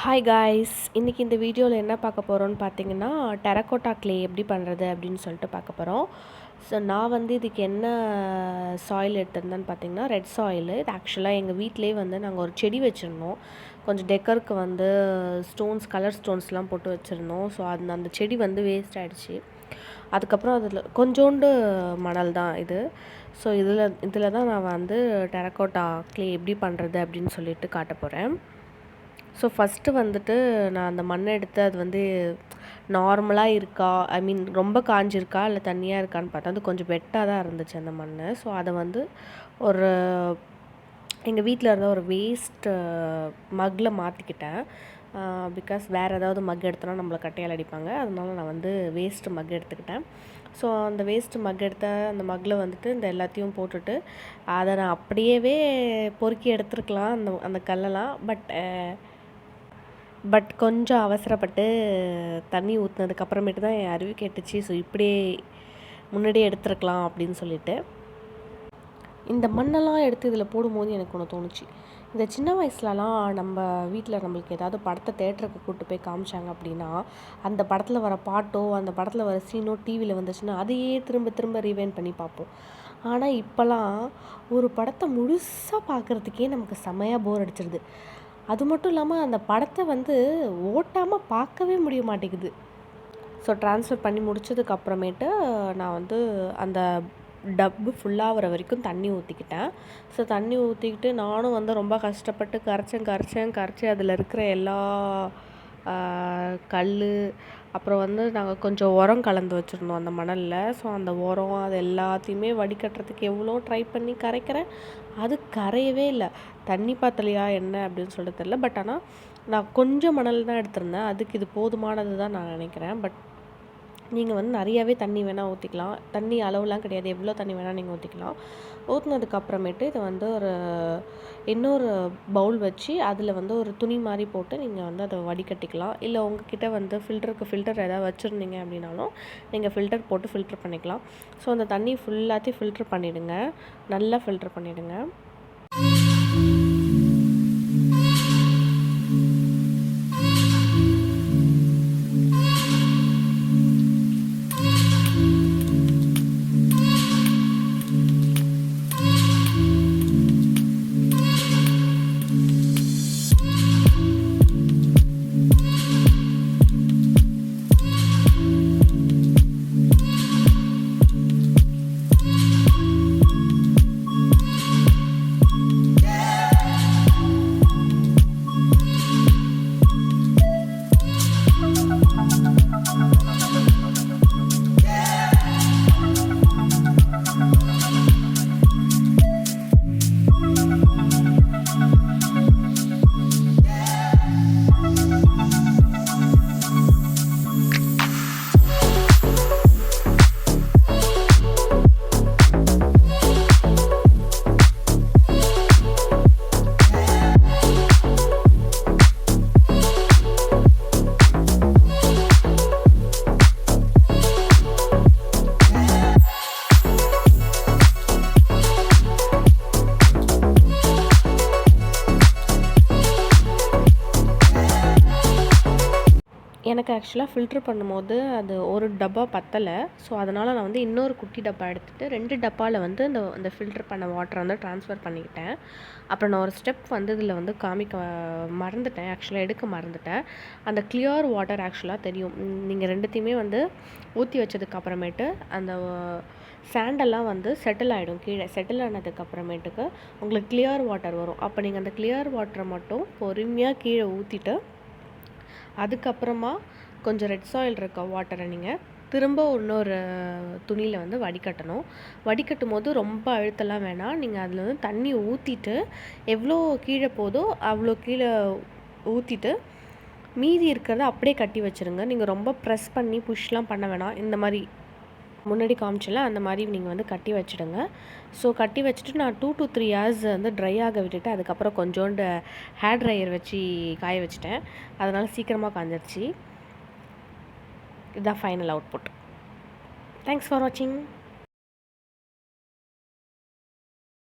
Hi guys, இன்றைக்கி இந்த வீடியோவில் என்ன பார்க்க போகிறோன்னு பார்த்தீங்கன்னா, டெரக்கோட்டா க்ளே எப்படி பண்ணுறது அப்படின்னு சொல்லிட்டு பார்க்க போகிறோம். ஸோ நான் இதுக்கு என்ன சாயில் எடுத்திருந்தேன்னு பார்த்தீங்கன்னா, ரெட் சாயிலு. இது ஆக்சுவலாக எங்கள் வீட்டிலே நாங்கள் ஒரு செடி வச்சுருந்தோம். கொஞ்சம் டெக்கருக்கு கலர் ஸ்டோன்ஸ்லாம் போட்டு வச்சுருந்தோம். ஸோ அந்த செடி வேஸ்ட் ஆகிடுச்சு. அதுக்கப்புறம் அதில் கொஞ்சோண்டு மணல் தான் இது. ஸோ இதில் தான் நான் டெரக்கோட்டா க்ளே எப்படி பண்ணுறது அப்படின்னு சொல்லிட்டு காட்ட போகிறேன். ஸோ ஃபஸ்ட்டு நான் அந்த மண்ணை எடுத்து அது நார்மலாக இருக்கா, ரொம்ப காஞ்சிருக்கா இல்லை தண்ணியாக இருக்கான்னு பார்த்தா அது கொஞ்சம் வெட்டாக தான் இருந்துச்சு அந்த மண். ஸோ அதை ஒரு எங்கள் வீட்டில் இருந்த ஒரு வேஸ்ட் மக்கில் மாற்றிக்கிட்டேன். பிகாஸ் வேறு ஏதாவது மக் எடுத்தோன்னா நம்மளை கட்டையால் அடிப்பாங்க. அதனால நான் வேஸ்ட் மக் எடுத்துக்கிட்டேன். ஸோ அந்த வேஸ்ட் மக் எடுத்த அந்த மக்கில் இந்த எல்லாத்தையும் போட்டுட்டு அதை நான் அப்படியே பொறுக்கி எடுத்துருக்கலாம் அந்த கல்லெல்லாம். பட் கொஞ்சம் அவசரப்பட்டு தண்ணி ஊற்றுனதுக்கப்புறமேட்டு தான் என் அறிவு கேட்டுச்சு. ஸோ இப்படியே முன்னாடியே எடுத்துருக்கலாம் அப்படின்னு சொல்லிட்டு இந்த மண்ணெல்லாம் எடுத்து இதில் போடும்போது எனக்கு ஒன்று தோணுச்சு. இந்த சின்ன வயசுலலாம் நம்ம வீட்டில் நம்மளுக்கு ஏதாவது படத்தை தேட்டருக்கு கூப்பிட்டு போய் காமிச்சாங்க அப்படின்னா, அந்த படத்தில் வர பாட்டோ அந்த படத்தில் வர சீனோ டிவியில் வந்துச்சுன்னா அதையே திரும்ப திரும்ப ரீவைண்ட் பண்ணி பார்ப்போம். ஆனால் இப்போலாம் ஒரு படத்தை முழுசாக பார்க்குறதுக்கே நமக்கு செமையாக போர் அடிச்சிடுது. அது மட்டும் இல்லாமல் அந்த படத்தை ஓட்டாமல் பார்க்கவே முடிய மாட்டேங்குது. ஸோ ட்ரான்ஸ்ஃபர் பண்ணி முடிச்சதுக்கப்புறமேட்டு நான் அந்த டப்பு ஃபுல்லாகிற வரைக்கும் தண்ணி ஊற்றிக்கிட்டேன். ஸோ தண்ணி ஊற்றிக்கிட்டு நானும் ரொம்ப கஷ்டப்பட்டு கரைச்சி அதில் இருக்கிற எல்லா கல், அப்புறம் நாங்கள் கொஞ்சம் உரம் கலந்து வச்சுருந்தோம் அந்த மணலில். ஸோ அந்த உரம் அது எல்லாத்தையுமே வடிகட்டுறதுக்கு எவ்வளோ ட்ரை பண்ணி கரைக்கிறேன். அது கரையவே இல்லை. தண்ணி பாத்தலையா என்ன அப்படின்னு சொல்லிட்டு தெரியல. பட் ஆனால் நான் கொஞ்சம் மணல் தான் எடுத்திருந்தேன். அதுக்கு இது போதுமானது தான் நான் நினைக்கிறேன். பட் நீங்கள் நிறையாவே தண்ணி வேணால் ஊற்றிக்கலாம். தண்ணி அளவுலாம் கிடையாது, எவ்வளோ தண்ணி வேணால் நீங்கள் ஊற்றிக்கலாம். ஊற்றுனதுக்கப்புறமேட்டு இதை இன்னொரு பவுல் வச்சு அதில் ஒரு துணி மாதிரி போட்டு நீங்கள் அதை வடிகட்டிக்கலாம். இல்லை உங்ககிட்ட ஃபில்டர் ஏதாவது வச்சுருந்தீங்க அப்படின்னாலும் நீங்கள் ஃபில்டர் போட்டு ஃபில்டர் பண்ணிக்கலாம். ஸோ அந்த தண்ணி ஃபுல்லாத்தையும் ஃபில்டர் பண்ணிவிடுங்க, நல்லா ஃபில்டர் பண்ணிவிடுங்க. எனக்கு ஆக்சுவலாக ஃபில்ட்ரு பண்ணும்போது அது ஒரு டப்பா பத்தலை. ஸோ அதனால் நான் இன்னொரு குட்டி டப்பா எடுத்துகிட்டு 2 டப்பாவில் அந்த ஃபில்ட்ரு பண்ண வாட்டரை ட்ரான்ஸ்ஃபர் பண்ணிக்கிட்டேன். அப்புறம் நான் ஒரு ஸ்டெப் இதில் காமிக்க மறந்துட்டேன். ஆக்சுவலாக எடுக்க மறந்துட்டேன். அந்த கிளியர் வாட்டர் ஆக்சுவலாக தெரியும். நீங்கள் ரெண்டுத்தையுமே ஊற்றி வச்சதுக்கப்புறமேட்டு அந்த சாண்டெல்லாம் செட்டில் ஆகிடும். கீழே செட்டில் ஆனதுக்கப்புறமேட்டுக்கு உங்களுக்கு கிளியர் வாட்டர் வரும். அப்போ நீங்கள் அந்த கிளியர் வாட்டரை மட்டும் பொறுமையாக கீழே ஊற்றிட்டு அதுக்கப்புறமா கொஞ்சம் ரெட் சாயில் இருக்க வாட்டரை நீங்கள் திரும்ப இன்னொரு துணியில் வடிகட்டணும். வடிகட்டும் போது ரொம்ப அழுத்தலாம் வேணாம். நீங்கள் அதில் தண்ணி ஊற்றிட்டு எவ்வளோ கீழே போதோ அவ்வளோ கீழே ஊற்றிட்டு மீதி இருக்கிறத அப்படியே கட்டி வச்சுருங்க. நீங்கள் ரொம்ப ப்ரெஸ் பண்ணி புஷ்லாம் பண்ண வேணாம். இந்த மாதிரி முன்னாடி காமிச்சல அந்த மாதிரி நீங்கள் கட்டி வச்சுடுங்க. ஸோ கட்டி வச்சுட்டு நான் 2 to 3 hours ட்ரை ஆக விட்டுட்டு அதுக்கப்புறம் கொஞ்சோண்டு ஹேர் ட்ரையர் வச்சு காய வச்சுட்டேன். அதனால் சீக்கிரமாக காஞ்சிருச்சு. இதுதான் ஃபைனல் அவுட்புட். தேங்க்ஸ் ஃபார் வாட்சிங்.